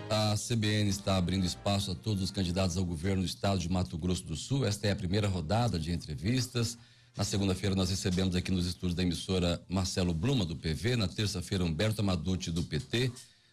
A CBN está abrindo espaço a todos os candidatos ao governo do estado de Mato Grosso do Sul. Esta é a primeira rodada de entrevistas. Na segunda-feira nós recebemos aqui nos estúdios da emissora Marcelo Bluma, do PV. Na terça-feira, Humberto Amaduti, do PT.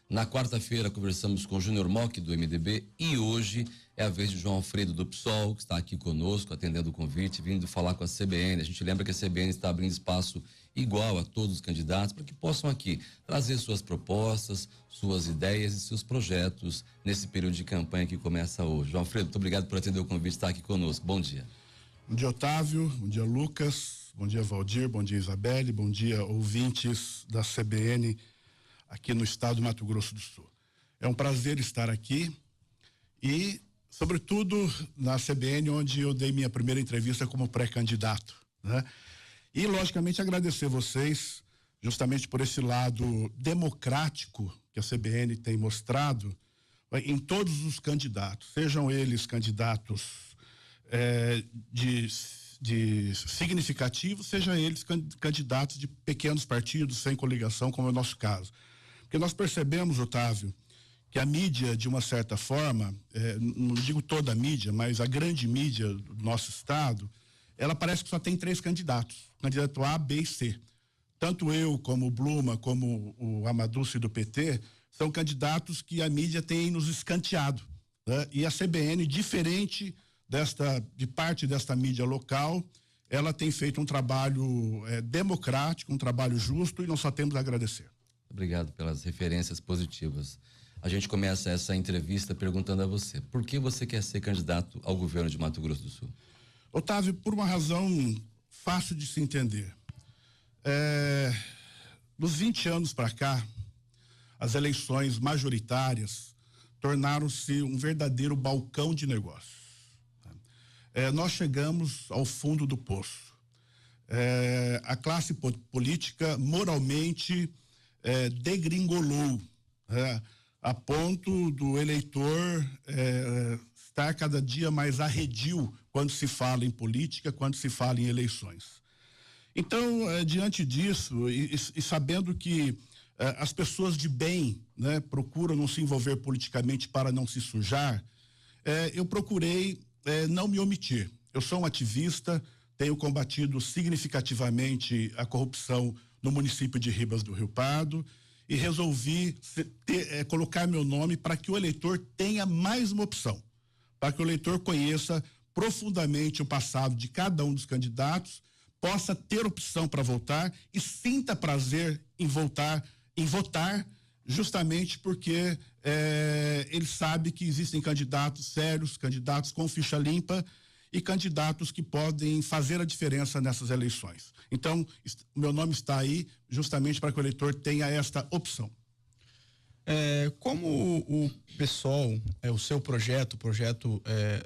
Na quarta-feira conversamos com Júnior Mock, do MDB. E hoje é a vez de João Alfredo, do PSOL, que está aqui conosco, atendendo o convite, vindo falar com a CBN. A gente lembra que a CBN está abrindo espaço igual a todos os candidatos para que possam aqui trazer suas propostas, suas ideias e seus projetos nesse período de campanha que começa hoje. João Alfredo, muito obrigado por atender o convite e estar aqui conosco. Bom dia. Bom dia, Otávio. Bom dia, Lucas. Bom dia, Valdir. Bom dia, Isabelle. Bom dia, ouvintes da CBN aqui no estado do Mato Grosso do Sul. É um prazer estar aqui e, sobretudo, na CBN, onde eu dei minha primeira entrevista como pré-candidato, né? E, logicamente, agradecer vocês justamente por esse lado democrático que a CBN tem mostrado em todos os candidatos, sejam eles candidatos de significativos, sejam eles candidatos de pequenos partidos sem coligação, como é o nosso caso. Porque nós percebemos, Otávio, que a mídia, de uma certa forma, não digo toda a mídia, mas a grande mídia do nosso estado, ela parece que só tem 3 candidatos, candidato A, B e C. Tanto eu, como o Bluma, como o Amaduti do PT, são candidatos que a mídia tem nos escanteado, né? E a CBN, diferente de parte desta mídia local, ela tem feito um trabalho democrático, um trabalho justo, e nós só temos a agradecer. Obrigado pelas referências positivas. A gente começa essa entrevista perguntando a você: por que você quer ser candidato ao governo de Mato Grosso do Sul? Otávio, por uma razão fácil de se entender. Dos 20 anos para cá, as eleições majoritárias tornaram-se um verdadeiro balcão de negócios. Nós chegamos ao fundo do poço. A classe política moralmente degringolou, a ponto do eleitor estar cada dia mais arredio quando se fala em política, quando se fala em eleições. Então, diante disso, e sabendo que as pessoas de bem, né, procuram não se envolver politicamente para não se sujar, eu procurei não me omitir. Eu sou um ativista, tenho combatido significativamente a corrupção no município de Ribas do Rio Pardo e resolvi colocar meu nome para que o eleitor tenha mais uma opção, para que o eleitor conheça profundamente o passado de cada um dos candidatos, possa ter opção para votar e sinta prazer em votar, justamente porque ele sabe que existem candidatos sérios, candidatos com ficha limpa e candidatos que podem fazer a diferença nessas eleições. Então, meu nome está aí justamente para que o eleitor tenha esta opção. Como o PSOL, o seu projeto, o projeto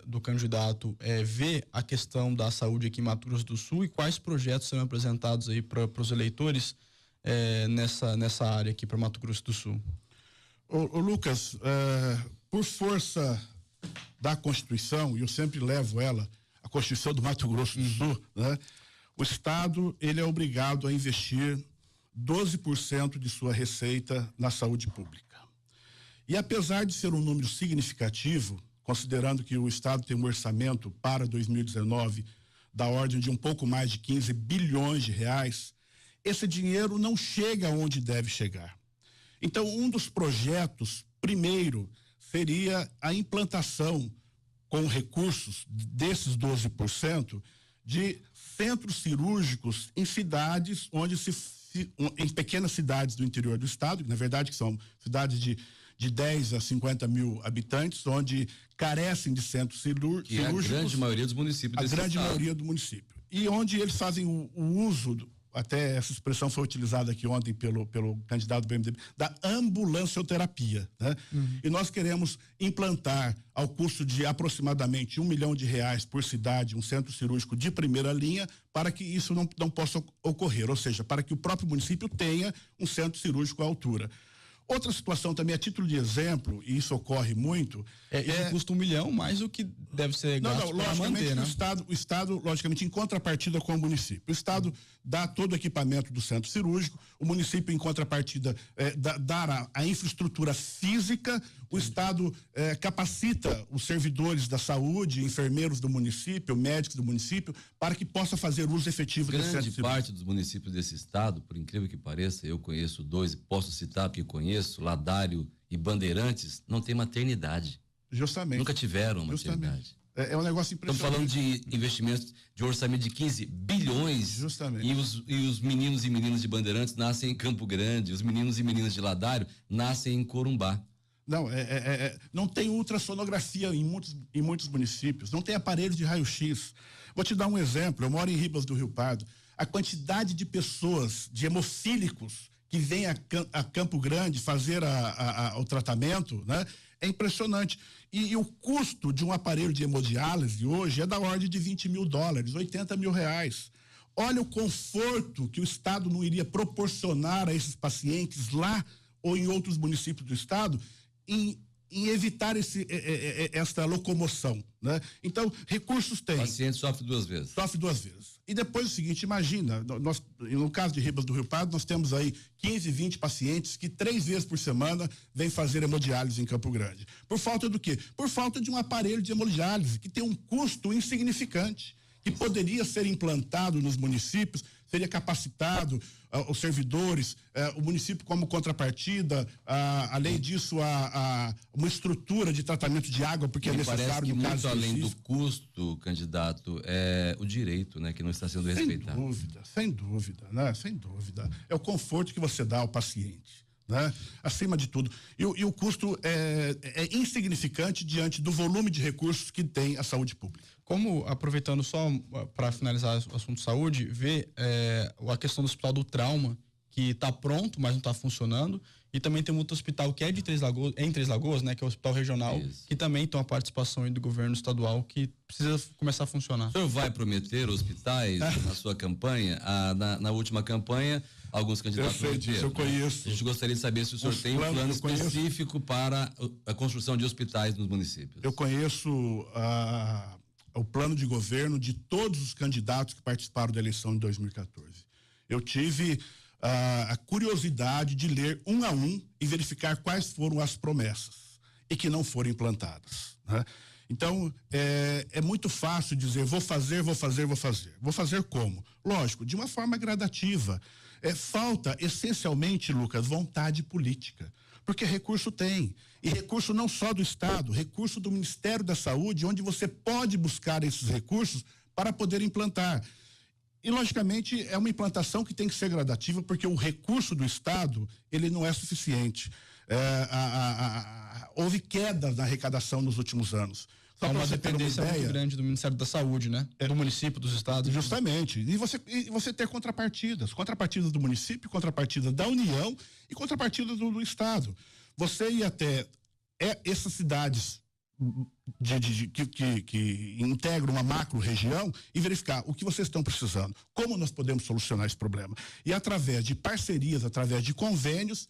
do candidato, vê a questão da saúde aqui em Mato Grosso do Sul, e quais projetos serão apresentados aí para os eleitores nessa área aqui para Mato Grosso do Sul? Ô Lucas, por força da Constituição, e eu sempre levo a Constituição do Mato Grosso do Sul, né? O Estado, ele é obrigado a investir 12% de sua receita na saúde pública. E apesar de ser um número significativo, considerando que o Estado tem um orçamento para 2019 da ordem de um pouco mais de 15 bilhões de reais, esse dinheiro não chega onde deve chegar. Então, um dos projetos, primeiro, seria a implantação com recursos desses 12% de centros cirúrgicos em cidades onde em pequenas cidades do interior do estado, que na verdade que são cidades de 10 a 50 mil habitantes, onde carecem de centros cirúrgicos. E a grande maioria dos municípios desse estado. A grande maioria do município. E onde eles fazem o uso, até essa expressão foi utilizada aqui ontem pelo candidato do MDB, da ambulancioterapia, né? E nós queremos implantar, ao custo de aproximadamente R$1 milhão por cidade, um centro cirúrgico de primeira linha, para que isso não possa ocorrer, ou seja, para que o próprio município tenha um centro cirúrgico à altura. Outra situação também, a título de exemplo, e isso ocorre muito... Isso custa R$1 milhão, mais o que deve ser gasto para manter, né? O Estado, logicamente, em contrapartida com o município. O Estado dá todo o equipamento do centro cirúrgico, o município, em contrapartida, dá a infraestrutura física, o Estado capacita os servidores da saúde, enfermeiros do município, médicos do município, para que possa fazer uso efetivo desse centro cirúrgico. Grande parte dos municípios desse estado, por incrível que pareça, eu conheço 2 e posso citar porque conheço, Ladário e Bandeirantes, não tem maternidade. Justamente. Nunca tiveram maternidade. É um negócio impressionante. Estamos falando de investimentos de orçamento de 15 bilhões. Justamente. E os meninos e meninas de Bandeirantes nascem em Campo Grande, os meninos e meninas de Ladário nascem em Corumbá. Não, não tem ultrassonografia em muitos municípios, não tem aparelho de raio-x. Vou te dar um exemplo, eu moro em Ribas do Rio Pardo. A quantidade de pessoas, de hemofílicos, que vêm a Campo Grande fazer o tratamento, né? É impressionante. E o custo de um aparelho de hemodiálise hoje é da ordem de $20 mil, R$80 mil. Olha o conforto que o Estado não iria proporcionar a esses pacientes lá ou em outros municípios do Estado em evitar esta locomoção, né? Então, recursos tem. O paciente sofre 2 vezes. Sofre 2 vezes. E depois o seguinte, imagina, no caso de Ribas do Rio Pardo, nós temos aí 15, 20 pacientes que 3 vezes por semana vêm fazer hemodiálise em Campo Grande. Por falta do quê? Por falta de um aparelho de hemodiálise que tem um custo insignificante, que poderia ser implantado nos municípios, seria capacitado os servidores, o município como contrapartida, além disso, uma estrutura de tratamento de água, porque é necessário. Parece que muito além do custo, candidato, é o direito, né, que não está sendo respeitado. Sem dúvida, né? Sem dúvida. É o conforto que você dá ao paciente, né? Acima de tudo. E o custo é insignificante diante do volume de recursos que tem a saúde pública. Como, aproveitando só para finalizar o assunto de saúde, a questão do Hospital do Trauma, que está pronto, mas não está funcionando, e também tem um outro hospital que é de em Três Lagoas, né, que é o Hospital Regional, isso, que também tem uma participação aí do governo estadual que precisa começar a funcionar. O senhor vai prometer hospitais na sua campanha? Na última campanha, alguns candidatos prometeram. Eu conheço. A gente gostaria de saber se o senhor tem um plano específico para a construção de hospitais nos municípios. Eu conheço o plano de governo de todos os candidatos que participaram da eleição de 2014. Eu tive a curiosidade de ler um a um e verificar quais foram as promessas e que não foram implantadas, né? Então, é muito fácil dizer, vou fazer. Vou fazer como? Lógico, de uma forma gradativa. Falta, essencialmente, Lucas, vontade política. Porque recurso tem. E recurso não só do Estado, recurso do Ministério da Saúde, onde você pode buscar esses recursos para poder implantar. E, logicamente, é uma implantação que tem que ser gradativa, porque o recurso do Estado, ele não é suficiente. Houve queda na arrecadação nos últimos anos. Só uma dependência muito grande do Ministério da Saúde, né? Do município, dos estados. Justamente. E você ter contrapartidas do município, contrapartida da União e contrapartida do Estado. Você ir até essas cidades que integram uma macro-região e verificar o que vocês estão precisando, como nós podemos solucionar esse problema. E através de parcerias, através de convênios,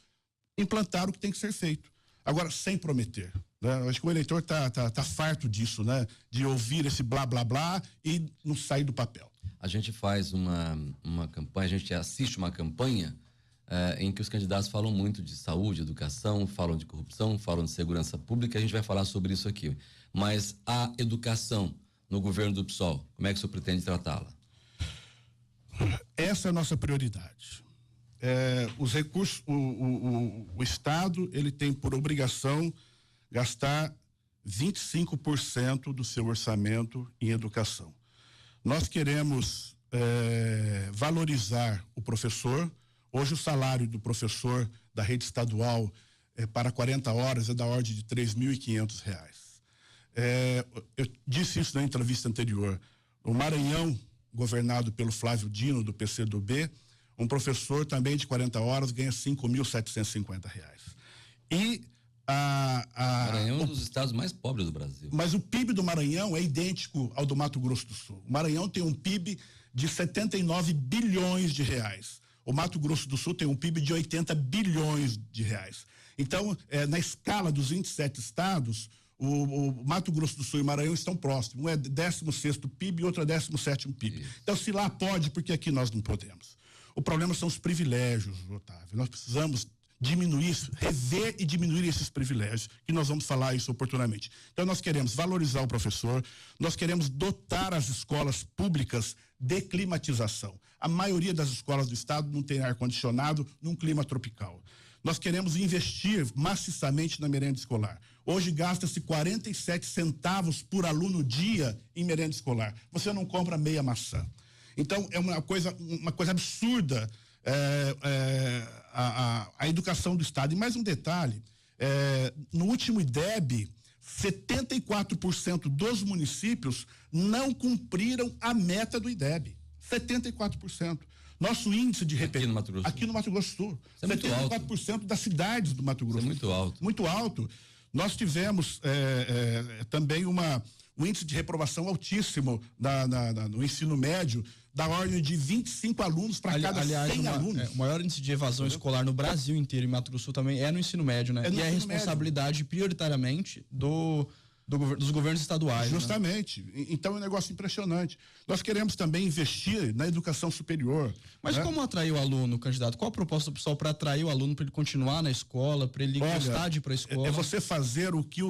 implantar o que tem que ser feito. Agora, sem prometer. Né? Eu acho que o eleitor tá farto disso, né? De ouvir esse blá, blá, blá e não sair do papel. A gente faz uma campanha, a gente assiste uma campanha em que os candidatos falam muito de saúde, educação, falam de corrupção, falam de segurança pública, a gente vai falar sobre isso aqui. Mas a educação no governo do PSOL, como é que o senhor pretende tratá-la? Essa é a nossa prioridade. Os recursos, o Estado, ele tem por obrigação gastar 25% do seu orçamento em educação. Nós queremos valorizar o professor. Hoje o salário do professor da rede estadual para 40 horas é da ordem de R$3.500. Eu disse isso na entrevista anterior. O Maranhão, governado pelo Flávio Dino, do PCdoB, um professor também de 40 horas ganha R$5.750. E Maranhão é um dos estados mais pobres do Brasil. Mas o PIB do Maranhão é idêntico ao do Mato Grosso do Sul. O Maranhão tem um PIB de 79 bilhões de reais. O Mato Grosso do Sul tem um PIB de 80 bilhões de reais. Então, na escala dos 27 estados, o Mato Grosso do Sul e Maranhão estão próximos. Um é 16º PIB e outro é 17º PIB. Isso. Então, se lá pode, porque aqui nós não podemos. O problema são os privilégios, Otávio. Nós precisamos rever e diminuir esses privilégios, que nós vamos falar isso oportunamente. Então, nós queremos valorizar o professor, nós queremos dotar as escolas públicas de climatização. A maioria das escolas do estado não tem ar-condicionado num clima tropical. Nós queremos investir maciçamente na merenda escolar. Hoje gasta-se 47 centavos por aluno dia em merenda escolar. Você não compra meia maçã. Então, é uma coisa absurda a educação do estado. E mais um detalhe, no último IDEB, 74% dos municípios não cumpriram a meta do IDEB. 74%. Nosso índice de aqui no Mato Grosso do Sul, isso é 74% das cidades do Mato Grosso. Isso é muito alto. Muito alto. Nós tivemos também um índice de reprovação altíssimo no ensino médio, da ordem de 25 alunos para cada 100 alunos. O maior índice de evasão escolar no Brasil inteiro, em Mato Grosso do Sul também, é no ensino médio, né? E é responsabilidade prioritariamente dos governos estaduais. Justamente. Né? Então é um negócio impressionante. Nós queremos também investir na educação superior. Mas como atrair o aluno, candidato? Qual a proposta do pessoal para atrair o aluno, para ele continuar na escola, para ele gostar de ir para a escola? É você fazer o que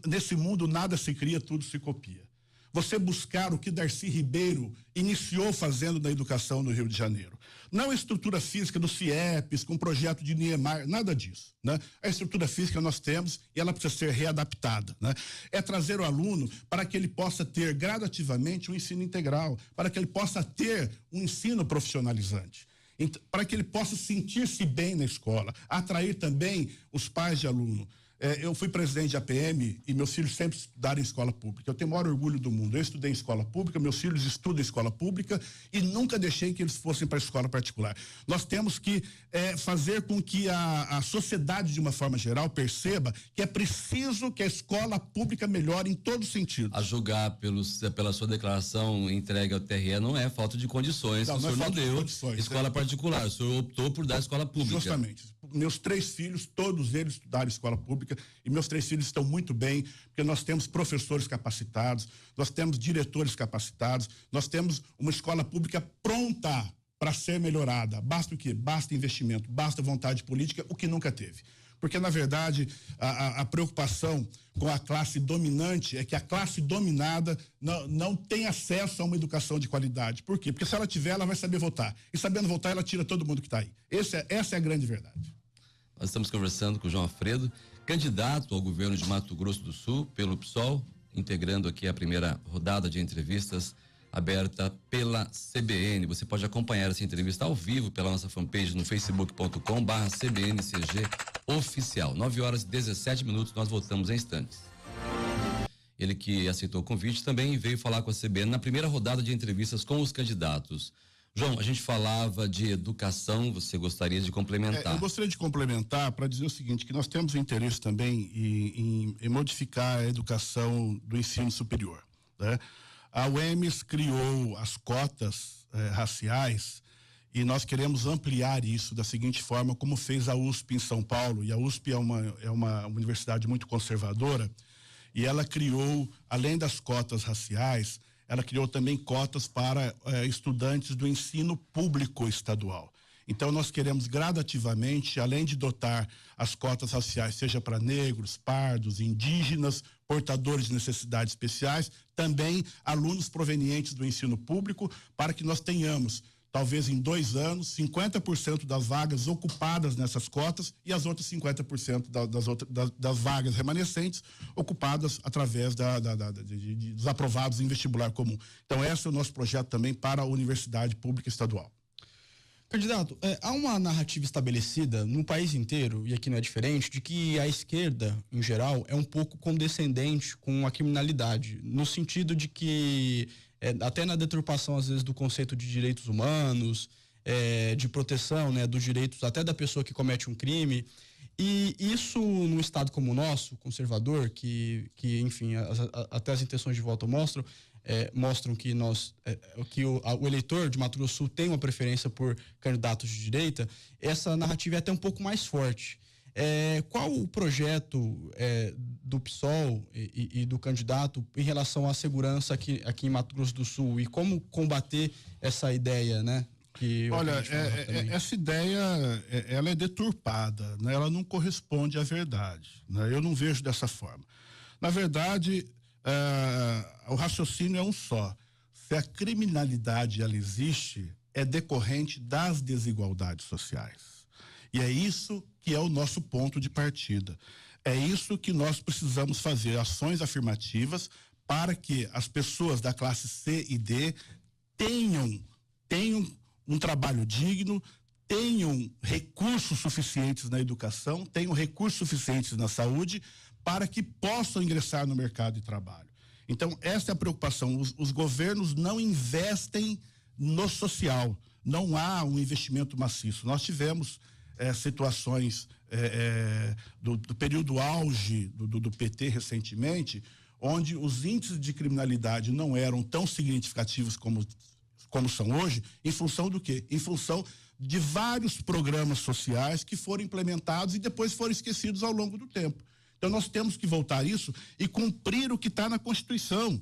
nesse mundo nada se cria, tudo se copia. Você buscar o que Darcy Ribeiro iniciou fazendo na educação no Rio de Janeiro. Não a estrutura física do CIEPS, com o projeto de Niemeyer, nada disso. Né? A estrutura física nós temos e ela precisa ser readaptada. Né? É trazer o aluno para que ele possa ter gradativamente um ensino integral, para que ele possa ter um ensino profissionalizante, para que ele possa sentir-se bem na escola, atrair também os pais de aluno. Eu fui presidente de APM e meus filhos sempre estudaram em escola pública. Eu tenho o maior orgulho do mundo. Eu estudei em escola pública, meus filhos estudam em escola pública e nunca deixei que eles fossem para a escola particular. Nós temos que fazer com que a sociedade, de uma forma geral, perceba que é preciso que a escola pública melhore em todos os sentidos. A julgar pela sua declaração entregue ao TRE, não é falta de condições. O senhor não deu escola particular, o senhor optou por dar escola pública. Justamente. Meus 3 filhos, todos eles estudaram em escola pública e meus 3 filhos estão muito bem, porque nós temos professores capacitados, nós temos diretores capacitados, nós temos uma escola pública pronta para ser melhorada. Basta o quê? Basta investimento, basta vontade política, o que nunca teve. Porque, na verdade, a preocupação com a classe dominante é que a classe dominada não tem acesso a uma educação de qualidade. Por quê? Porque se ela tiver, ela vai saber votar. E sabendo votar, ela tira todo mundo que está aí. Essa é a grande verdade. Nós estamos conversando com o João Alfredo, candidato ao governo de Mato Grosso do Sul pelo PSOL, integrando aqui a primeira rodada de entrevistas aberta pela CBN. Você pode acompanhar essa entrevista ao vivo pela nossa fanpage no facebook.com/CBNCG oficial. 9h17, nós voltamos em instantes. Ele que aceitou o convite também veio falar com a CBN na primeira rodada de entrevistas com os candidatos. João, a gente falava de educação, você gostaria de complementar? Eu gostaria de complementar para dizer o seguinte, que nós temos interesse também em modificar a educação do ensino superior, né? A UEMS criou as cotas raciais e nós queremos ampliar isso da seguinte forma, como fez a USP em São Paulo. E a USP é uma universidade muito conservadora e ela criou, além das cotas raciais, ela criou também cotas para estudantes do ensino público estadual. Então, nós queremos gradativamente, além de dotar as cotas raciais, seja para negros, pardos, indígenas, portadores de necessidades especiais, também alunos provenientes do ensino público, para que nós tenhamos, talvez em 2 anos, 50% das vagas ocupadas nessas cotas e as outras 50% das vagas remanescentes ocupadas através dos aprovados em vestibular comum. Então, esse é o nosso projeto também para a Universidade Pública Estadual. Candidato, há uma narrativa estabelecida no país inteiro, e aqui não é diferente, de que a esquerda, em geral, é um pouco condescendente com a criminalidade, no sentido de que, até na deturpação, às vezes, do conceito de direitos humanos, de proteção, né, dos direitos até da pessoa que comete um crime, e isso, num estado como o nosso, conservador, que enfim, até as intenções de voto mostram que o eleitor de Mato Grosso do Sul tem uma preferência por candidatos de direita, essa narrativa é até um pouco mais forte. Qual o projeto do PSOL e do candidato em relação à segurança aqui em Mato Grosso do Sul e como combater essa ideia, né? Olha, essa ideia, ela é deturpada, né? Ela não corresponde à verdade, né? Eu não vejo dessa forma. Na verdade, o raciocínio é um só. Se a criminalidade ela existe, é decorrente das desigualdades sociais. E é isso que é o nosso ponto de partida. É isso que nós precisamos fazer, ações afirmativas para que as pessoas da classe C e D tenham um trabalho digno, tenham recursos suficientes na educação, tenham recursos suficientes na saúde para que possam ingressar no mercado de trabalho. Então, essa é a preocupação. Os governos não investem no social. Não há um investimento maciço. Nós tivemos situações do período auge do PT recentemente, onde os índices de criminalidade não eram tão significativos como são hoje, em função do quê? Em função de vários programas sociais que foram implementados e depois foram esquecidos ao longo do tempo. Então nós temos que voltar a isso e cumprir o que está na Constituição.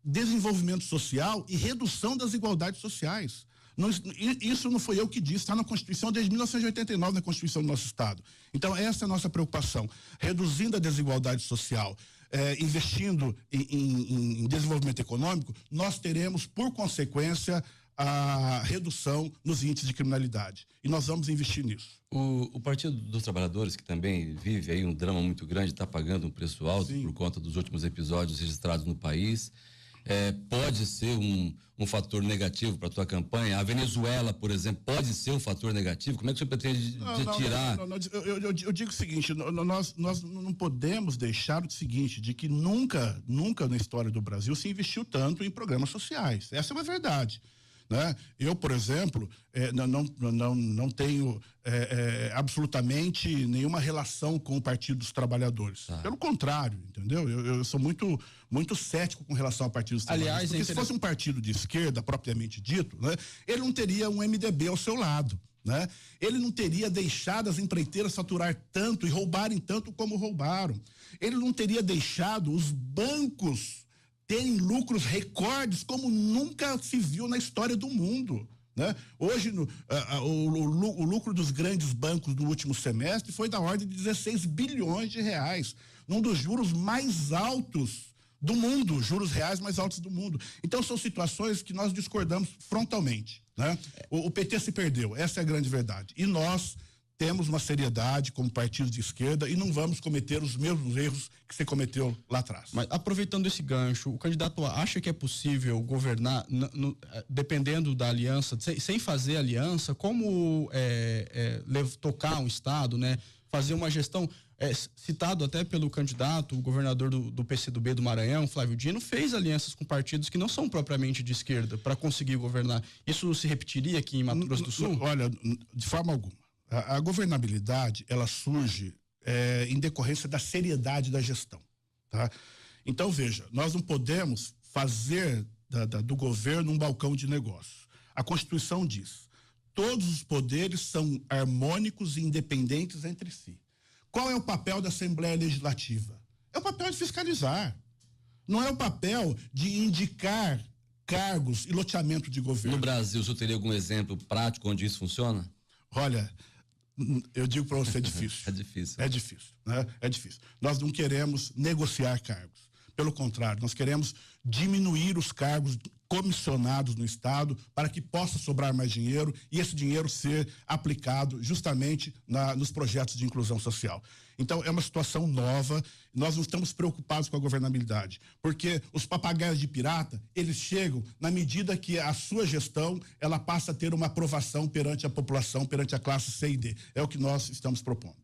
Desenvolvimento social e redução das desigualdades sociais. Isso não foi eu que disse, está na Constituição desde 1989, na Constituição do nosso Estado. Então essa é a nossa preocupação, reduzindo a desigualdade social, investindo em desenvolvimento econômico, nós teremos, por consequência, a redução nos índices de criminalidade. E nós vamos investir nisso. O Partido dos Trabalhadores, que também vive aí um drama muito grande, está pagando um preço alto por conta dos últimos episódios registrados no país. Pode ser um fator negativo para a tua campanha? A Venezuela, por exemplo, pode ser um fator negativo? Como é que você pretende tirar? Eu digo o seguinte, nós não podemos deixar o seguinte, de que nunca na história do Brasil se investiu tanto em programas sociais. Essa é uma verdade. Né? Eu, por exemplo, não tenho absolutamente nenhuma relação com o Partido dos Trabalhadores. Pelo contrário, entendeu? Eu sou muito cético com relação ao Partido dos Trabalhadores. Porque se fosse um partido de esquerda, propriamente dito, né, ele não teria um MDB ao seu lado. Né? Ele não teria deixado as empreiteiras faturar tanto e roubarem tanto como roubaram. Ele não teria deixado os bancos terem lucros recordes como nunca se viu na história do mundo. Né? Hoje, o lucro dos grandes bancos do último semestre foi da ordem de 16 bilhões de reais, num dos juros mais altos do mundo, juros reais mais altos do mundo. Então, são situações que nós discordamos frontalmente. Né? O PT se perdeu, essa é a grande verdade. E nós temos uma seriedade como partido de esquerda e não vamos cometer os mesmos erros que você cometeu lá atrás. Mas aproveitando esse gancho, o candidato acha que é possível governar dependendo da aliança, sem fazer aliança, como tocar um estado, né? Fazer uma gestão, citado até pelo candidato, o governador do PCdoB do Maranhão, Flávio Dino, fez alianças com partidos que não são propriamente de esquerda para conseguir governar. Isso se repetiria aqui em Mato Grosso do Sul? Olha, de forma alguma. A governabilidade, ela surge em decorrência da seriedade da gestão, tá? Então, veja, nós não podemos fazer do governo um balcão de negócios. A Constituição diz, todos os poderes são harmônicos e independentes entre si. Qual é o papel da Assembleia Legislativa? É o papel de fiscalizar. Não é o papel de indicar cargos e loteamento de governo. No Brasil, o senhor teria algum exemplo prático onde isso funciona? Olha, eu digo para você, é difícil. É difícil. É difícil, né? É difícil. Nós não queremos negociar cargos. Pelo contrário, nós queremos diminuir os cargos comissionados no Estado para que possa sobrar mais dinheiro e esse dinheiro ser aplicado justamente nos projetos de inclusão social. Então, é uma situação nova, nós não estamos preocupados com a governabilidade, porque os papagaios de pirata, eles chegam na medida que a sua gestão, ela passa a ter uma aprovação perante a população, perante a classe C e D. É o que nós estamos propondo.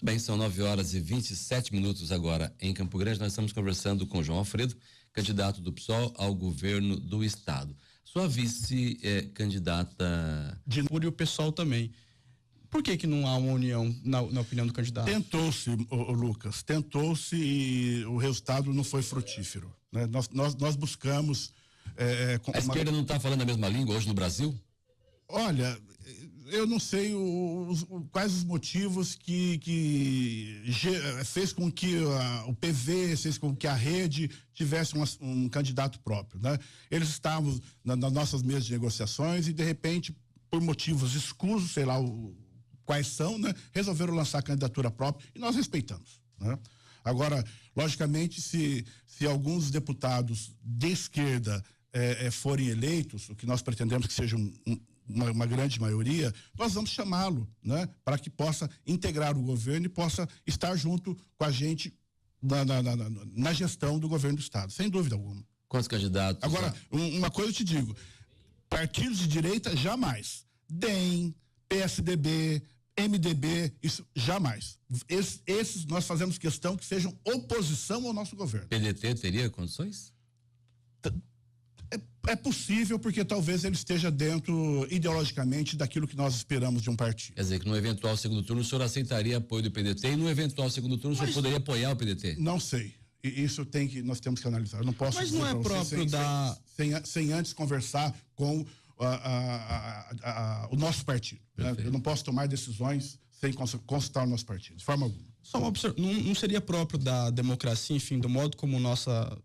Bem, são 9h27 agora em Campo Grande. Nós estamos conversando com João Alfredo, candidato do PSOL ao governo do estado. Sua vice-candidata... E o PSOL também. Por que não há uma união na opinião do candidato? Tentou-se, Lucas, tentou-se e o resultado não foi frutífero. Né? Nós buscamos... A esquerda não está falando a mesma língua hoje no Brasil? Olha, eu não sei quais os motivos que fez com que o PV, fez com que a rede tivesse um candidato próprio, né? Eles estavam nas nossas mesas de negociações e, de repente, por motivos escusos, sei lá quais são, né? Resolveram lançar a candidatura própria e nós respeitamos, né? Agora, logicamente, se alguns deputados de esquerda forem eleitos, o que nós pretendemos que seja uma grande maioria, nós vamos chamá-lo, né, para que possa integrar o governo e possa estar junto com a gente na gestão do governo do estado, sem dúvida alguma. Quantos candidatos? Agora, uma coisa eu te digo, partidos de direita, jamais. DEM, PSDB, MDB, isso jamais. Esses nós fazemos questão que sejam oposição ao nosso governo. PDT teria condições? É possível, porque talvez ele esteja dentro, ideologicamente, daquilo que nós esperamos de um partido. Quer dizer, que no eventual segundo turno o senhor aceitaria apoio do PDT e no eventual segundo turno o senhor poderia apoiar o PDT? Não sei. E isso nós temos que analisar. Eu não posso Mas não é próprio sem antes conversar com o nosso partido. Né? Eu não posso tomar decisões sem consultar o nosso partido, de forma alguma. Só uma não seria próprio da democracia, enfim, do modo como nossa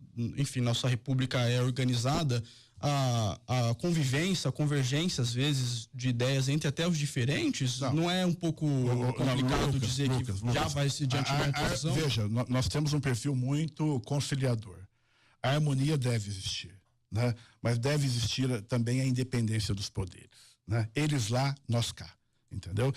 república é organizada, a convivência, a convergência, às vezes, de ideias entre até os diferentes? Não é um pouco complicado dizer Lucas, já vai se diante de uma oposição? Veja, nós temos um perfil muito conciliador. A harmonia deve existir, né? Mas deve existir também a independência dos poderes, né? Eles lá, nós cá. Entendeu?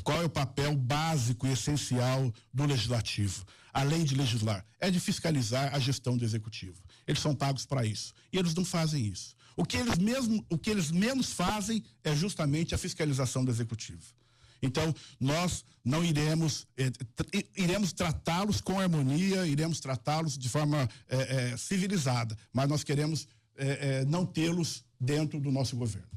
Qual é o papel básico e essencial do legislativo? Além de legislar, é de fiscalizar a gestão do executivo. Eles são pagos para isso. E eles não fazem isso. O que eles menos fazem é justamente a fiscalização do executivo. Então, nós não iremos tratá-los com harmonia, iremos tratá-los de forma civilizada, mas nós queremos não tê-los dentro do nosso governo.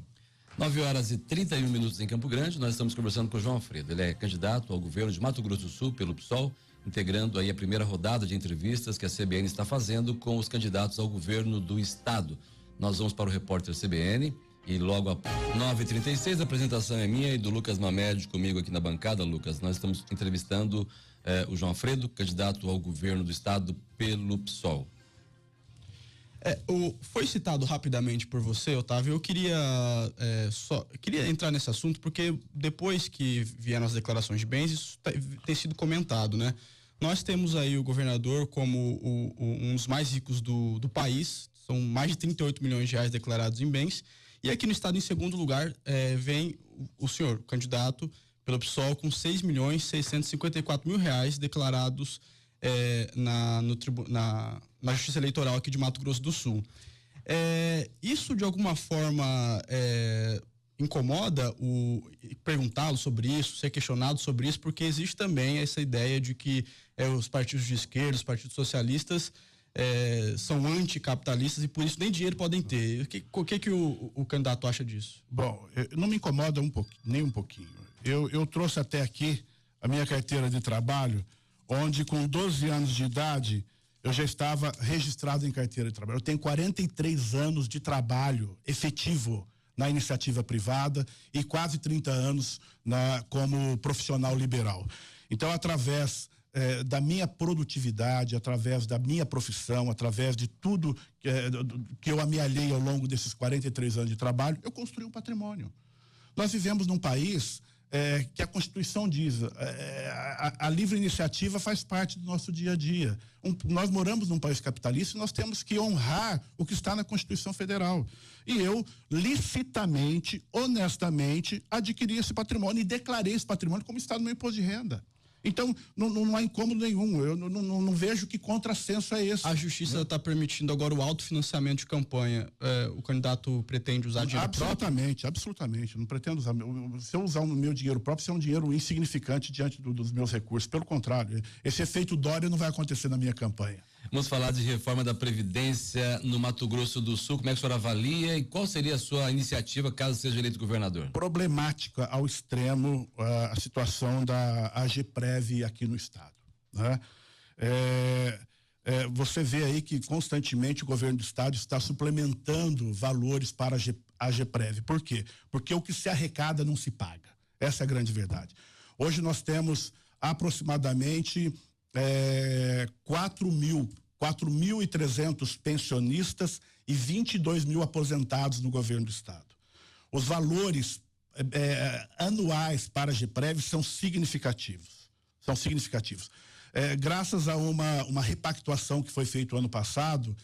9h31 em Campo Grande, nós estamos conversando com o João Alfredo. Ele é candidato ao governo de Mato Grosso do Sul pelo PSOL, integrando aí a primeira rodada de entrevistas que a CBN está fazendo com os candidatos ao governo do estado. Nós vamos para o repórter CBN e logo a 9h36 a apresentação é minha e do Lucas Mamed comigo aqui na bancada. Lucas, nós estamos entrevistando o João Alfredo, candidato ao governo do estado pelo PSOL. Foi citado rapidamente por você, Otávio. Eu queria entrar nesse assunto porque depois que vieram as declarações de bens, isso tem sido comentado, né? Nós temos aí o governador como um dos mais ricos do país, são mais de 38 milhões de reais declarados em bens, e aqui no estado, em segundo lugar, vem o senhor, o candidato pelo PSOL, com 6.654.000 reais declarados na Justiça Eleitoral aqui de Mato Grosso do Sul. Isso de alguma forma incomoda perguntá-lo sobre isso, ser questionado sobre isso, porque existe também essa ideia de que os partidos de esquerda, os partidos socialistas são anticapitalistas e por isso nem dinheiro podem ter. O que o candidato acha disso? Bom, não me incomoda nem um pouquinho. Eu trouxe até aqui a minha carteira de trabalho, onde com 12 anos de idade eu já estava registrado em carteira de trabalho. Eu tenho 43 anos de trabalho efetivo na iniciativa privada e quase 30 anos como profissional liberal. Então, através da minha produtividade, através da minha profissão, através de tudo que eu amealhei ao longo desses 43 anos de trabalho, eu construí um patrimônio. Nós vivemos num país que a Constituição diz, a livre iniciativa faz parte do nosso dia a dia. Nós moramos num país capitalista e nós temos que honrar o que está na Constituição Federal. E eu, licitamente, honestamente, adquiri esse patrimônio e declarei esse patrimônio como está no meu imposto de renda. Então, não há incômodo nenhum. Eu não vejo que contrassenso é esse. A justiça está permitindo agora o autofinanciamento de campanha. O candidato pretende usar dinheiro próprio? Absolutamente. Não pretendo usar. Se eu usar o meu dinheiro próprio, isso é um dinheiro insignificante diante dos meus recursos. Pelo contrário, esse efeito Dória não vai acontecer na minha campanha. Vamos falar de reforma da Previdência no Mato Grosso do Sul. Como é que o senhor avalia e qual seria a sua iniciativa caso seja eleito governador? Problemática ao extremo a situação da AGPREV aqui no estado, né? Você vê aí que constantemente o governo do estado está suplementando valores para a AGPREV. Por quê? Porque o que se arrecada não se paga. Essa é a grande verdade. Hoje nós temos aproximadamente 4.300 pensionistas e 22 mil aposentados no governo do estado. Os valores anuais para a GEPREV são significativos. Graças a uma repactuação que foi feita ano passado,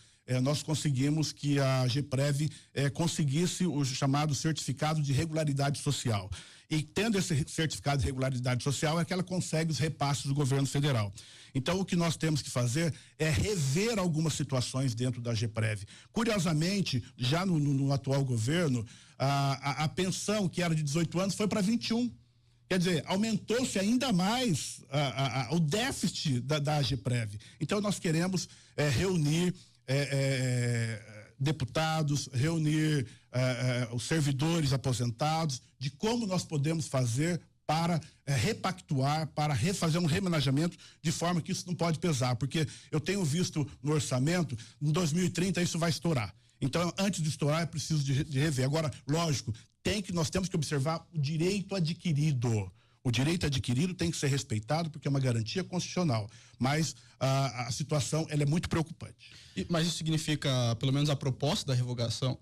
nós conseguimos que a GEPREV conseguisse o chamado certificado de regularidade social. E tendo esse certificado de regularidade social é que ela consegue os repasses do governo federal. Então, o que nós temos que fazer é rever algumas situações dentro da GEPREV. Curiosamente, já no atual governo, a pensão que era de 18 anos foi para 21. Quer dizer, aumentou-se ainda mais o déficit da GEPREV. Então, nós queremos reunir deputados, reunir os servidores aposentados, de como nós podemos fazer para repactuar, para refazer um remanejamento, de forma que isso não pode pesar, porque eu tenho visto no orçamento, em 2030 isso vai estourar. Então, antes de estourar, é preciso de rever. Agora, lógico, nós temos que observar o direito adquirido. O direito adquirido tem que ser respeitado porque é uma garantia constitucional, mas a situação ela é muito preocupante. Mas isso significa, pelo menos, a proposta da revogação,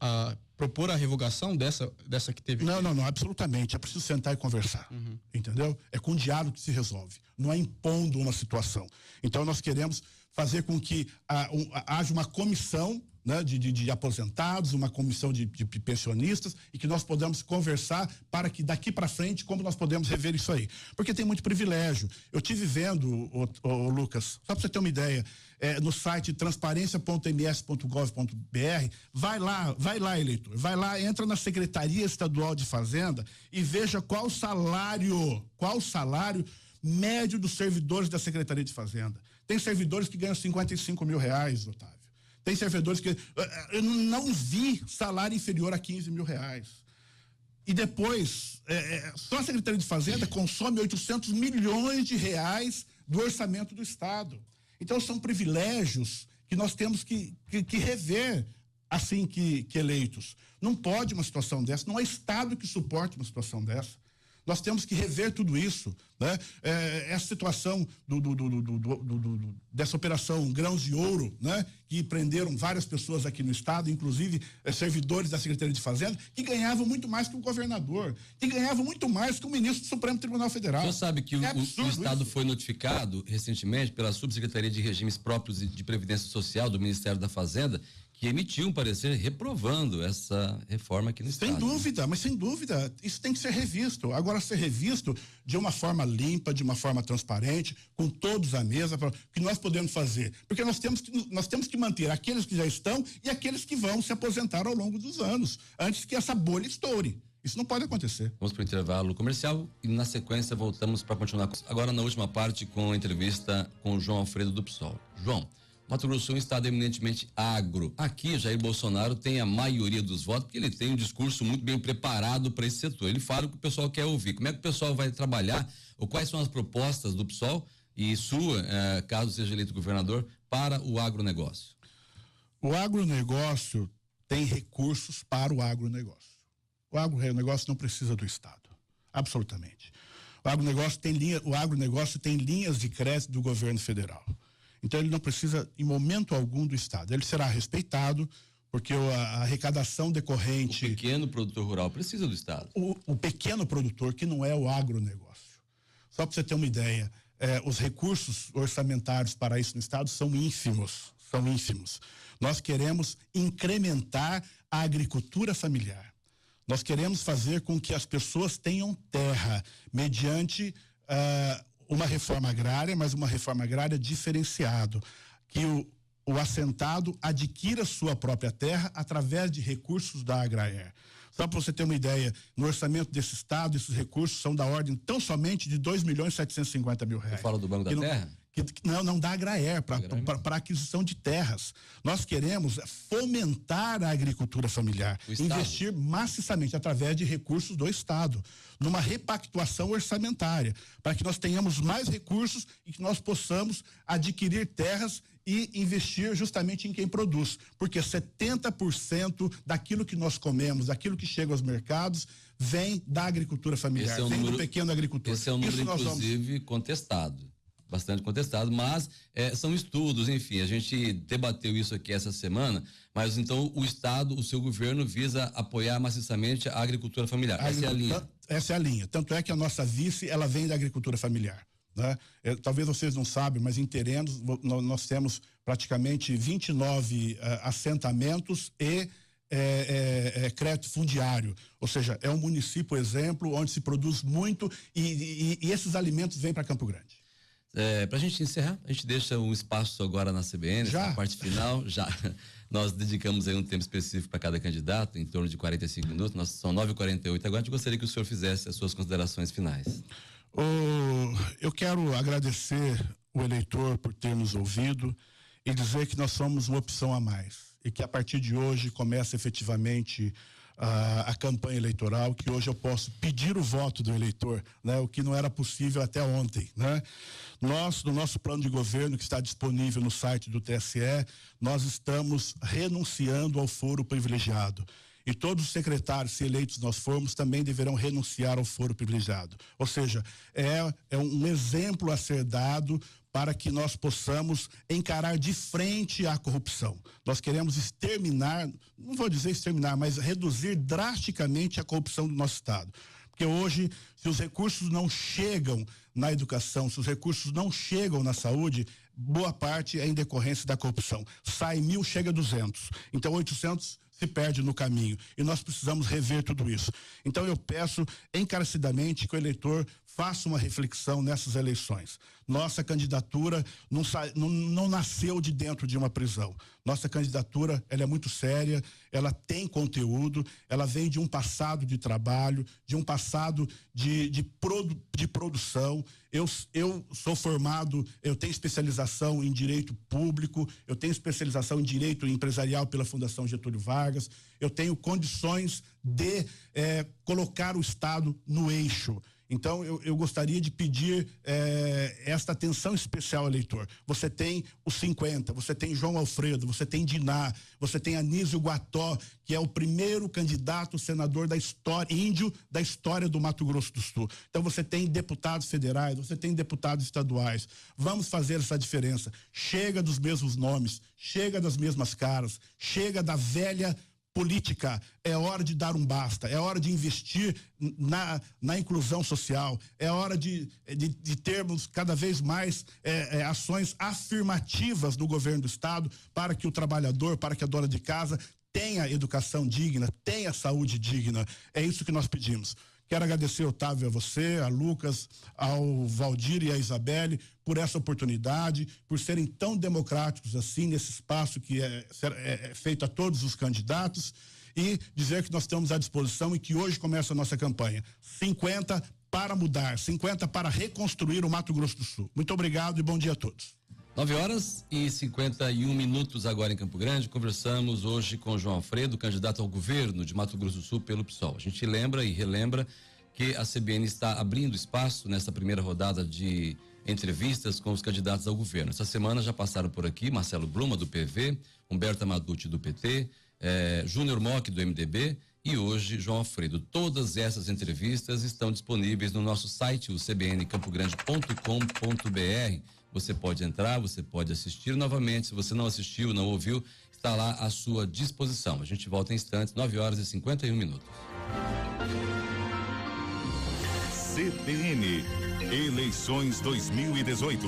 propor a revogação dessa que teve? Não, absolutamente. É preciso sentar e conversar, entendeu? É com o diálogo que se resolve, não é impondo uma situação. Então, nós queremos fazer com que haja uma comissão, né, de aposentados, uma comissão de pensionistas, e que nós podamos conversar para que daqui para frente, como nós podemos rever isso aí. Porque tem muito privilégio. Eu tive vendo, Lucas, só para você ter uma ideia, no site transparência.ms.gov.br, vai lá, eleitor, vai lá, entra na Secretaria Estadual de Fazenda e veja qual o salário médio dos servidores da Secretaria de Fazenda. Tem servidores que ganham 55 mil reais, Otávio. Tem servidores que... Eu não vi salário inferior a 15 mil reais. E depois, só a Secretaria de Fazenda consome 800 milhões de reais do orçamento do Estado. Então, são privilégios que nós temos que rever assim que eleitos. Não pode uma situação dessa, não é Estado que suporte uma situação dessa. Nós temos que rever tudo isso, né? Essa situação dessa operação Grãos de Ouro, né? Que prenderam várias pessoas aqui no estado, inclusive servidores da Secretaria de Fazenda, que ganhavam muito mais que o governador, que ganhavam muito mais que o ministro do Supremo Tribunal Federal. O senhor sabe que o estado foi notificado recentemente pela Subsecretaria de Regimes Próprios e de Previdência Social do Ministério da Fazenda, que emitiu um parecer reprovando essa reforma aqui no estado. Sem dúvida, mas sem dúvida, isso tem que ser revisto. Agora, ser revisto de uma forma limpa, de uma forma transparente, com todos à mesa, o que nós podemos fazer. Porque nós temos que manter aqueles que já estão e aqueles que vão se aposentar ao longo dos anos, antes que essa bolha estoure. Isso não pode acontecer. Vamos para o intervalo comercial e na sequência voltamos para continuar. Agora na última parte com a entrevista com o João Alfredo do PSOL. João, Mato Grosso é um estado eminentemente agro. Aqui, Jair Bolsonaro tem a maioria dos votos, porque ele tem um discurso muito bem preparado para esse setor. Ele fala o que o pessoal quer ouvir. Como é que o pessoal vai trabalhar, ou quais são as propostas do PSOL e sua, caso seja eleito governador, para o agronegócio? O agronegócio tem recursos para o agronegócio. O agronegócio não precisa do Estado, absolutamente. O agronegócio tem linhas de crédito do governo federal. Então, ele não precisa, em momento algum, do Estado. Ele será respeitado, porque a arrecadação decorrente... O pequeno produtor rural precisa do Estado. O pequeno produtor, que não é o agronegócio. Só para você ter uma ideia, os recursos orçamentários para isso no Estado são ínfimos. Nós queremos incrementar a agricultura familiar. Nós queremos fazer com que as pessoas tenham terra, mediante... uma reforma agrária, mas uma reforma agrária diferenciada, que o assentado adquira sua própria terra através de recursos da Agraer. Só para você ter uma ideia, no orçamento desse estado, esses recursos são da ordem tão somente de 2.750.000 reais. Você fala do Banco da Terra? não dá Agraer para aquisição de terras. Nós queremos fomentar a agricultura familiar, investir maciçamente através de recursos do Estado, numa repactuação orçamentária, para que nós tenhamos mais recursos e que nós possamos adquirir terras e investir justamente em quem produz, porque 70% daquilo que nós comemos, daquilo que chega aos mercados, vem da agricultura familiar, vem do pequeno agricultor. Esse é um número, inclusive, contestado. Bastante contestado, mas são estudos, enfim, a gente debateu isso aqui essa semana, mas então o Estado, o seu governo visa apoiar maciçamente a agricultura familiar. Essa é a linha. Essa é a linha, tanto é que a nossa vice, ela vem da agricultura familiar, né? Talvez vocês não sabem, mas em Terenos nós temos praticamente 29 assentamentos e crédito fundiário, ou seja, é um município exemplo onde se produz muito e esses alimentos vêm para Campo Grande. Para a gente encerrar, a gente deixa um espaço agora na CBN, na parte final, já. Nós dedicamos aí um tempo específico para cada candidato, em torno de 45 minutos, são 9h48 agora, a gente gostaria que o senhor fizesse as suas considerações finais. Eu quero agradecer o eleitor por ter nos ouvido e dizer que nós somos uma opção a mais e que a partir de hoje começa efetivamente a campanha eleitoral, que hoje eu posso pedir o voto do eleitor, né? O que não era possível até ontem, né? Nós, no nosso plano de governo, que está disponível no site do TSE, nós estamos renunciando ao foro privilegiado. E todos os secretários, se eleitos nós formos, também deverão renunciar ao foro privilegiado. Ou seja, é um exemplo a ser dado para que nós possamos encarar de frente a corrupção. Nós queremos exterminar, não vou dizer exterminar, mas reduzir drasticamente a corrupção do nosso Estado. Porque hoje, se os recursos não chegam na educação, se os recursos não chegam na saúde, boa parte é em decorrência da corrupção. Sai 1.000, chega 200. Então 800 se perde no caminho. E nós precisamos rever tudo isso. Então eu peço encarecidamente que o eleitor faça uma reflexão nessas eleições. Nossa candidatura não nasceu de dentro de uma prisão. Nossa candidatura, ela é muito séria, ela tem conteúdo, ela vem de um passado de trabalho, de um passado de produção. Eu sou formado, eu tenho especialização em direito público, eu tenho especialização em direito empresarial pela Fundação Getúlio Vargas, eu tenho condições de colocar o Estado no eixo. Então, eu gostaria de pedir esta atenção especial ao eleitor. Você tem os 50, você tem João Alfredo, você tem Diná, você tem Anísio Guató, que é o primeiro candidato senador da história, índio da história do Mato Grosso do Sul. Então, você tem deputados federais, você tem deputados estaduais. Vamos fazer essa diferença. Chega dos mesmos nomes, chega das mesmas caras, chega da velha política. É hora de dar um basta, é hora de investir na inclusão social, é hora de termos cada vez mais ações afirmativas do governo do Estado para que o trabalhador, para que a dona de casa tenha educação digna, tenha saúde digna. É isso que nós pedimos. Quero agradecer, Otávio, a você, a Lucas, ao Valdir e a Isabelle por essa oportunidade, por serem tão democráticos assim nesse espaço que é feito a todos os candidatos, e dizer que nós estamos à disposição e que hoje começa a nossa campanha. 50 para mudar, 50 para reconstruir o Mato Grosso do Sul. Muito obrigado e bom dia a todos. 9h51 agora em Campo Grande. Conversamos hoje com João Alfredo, candidato ao governo de Mato Grosso do Sul pelo PSOL. A gente lembra e relembra que a CBN está abrindo espaço nessa primeira rodada de entrevistas com os candidatos ao governo. Essa semana já passaram por aqui Marcelo Bluma, do PV, Humberto Amaduti, do PT, Júnior Mock, do MDB, e hoje João Alfredo. Todas essas entrevistas estão disponíveis no nosso site, o cbncampogrande.com.br. Você pode entrar, você pode assistir novamente. Se você não assistiu, não ouviu, está lá à sua disposição. A gente volta em instantes, 9h51. CBN, eleições 2018.